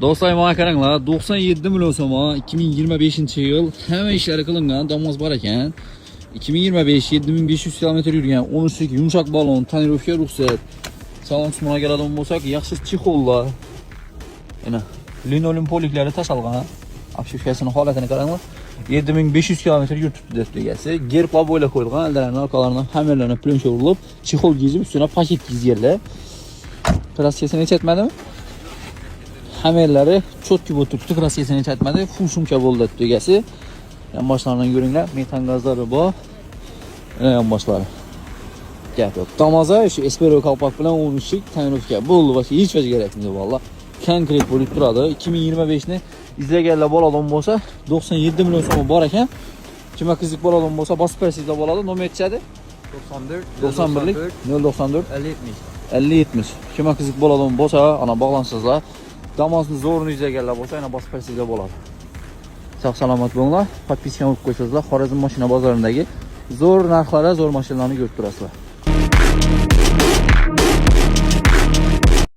Dostlar bana qaranglar, 97 million so'm 2025-yil hamma ishlari qilingan, damoz bor ekan. 2025 7500 km yurgan, 13 yumshoq balon, tonirovka ruxsat. Salon qismına keladigan bo'lsak, yaxshi chexollar. Mana linoleum poliklari tashalgan. Obshivkasining holatini qaranglar. 7500 km yurtibdi deb egasi. Gerblar bo'ylab qo'yilgan, aldarlarni, orqalarini, hammalarni plyoncha urilib, chexol gizib, üstüne paket gizganlar. Kraskasini chetmadimi? Hammerlari cho'tki bo'lib turibdi, kraskasini chatmadi, full shumka bo'ldi deb egasi. Yonboshlarini ko'ringlar, metan gazlari bor. Yonboshlari. Gap yo'q. Damoza shu Espero qalpoq bilan 13 tonirovka bo'ldi, boshqa hech vajh kerak yo'q vallah. Konkret bo'lib turadi. 2025 ni izlaganlar bo'ladigan bo'lsa, 97 million so'm bor ekan. Kimga qiziq bo'ladigan bo'lsa, bosib bersangizlar bo'ladi. Nomer aytishadi. 91lik 094 50 70. Kimga qiziq bo'ladigan bo'lsa, ana bog'lansizlar. Damozni zo'rini izlaganlar bo'lsa, yana bosib bersangizlar bo'ladi. Sog' salomat bo'linglar. Podpiska qilib qo'ysangizlar, Xorazm mashina bozorindagi zo'r narxlarda zo'r mashinalarni ko'rib turasizlar.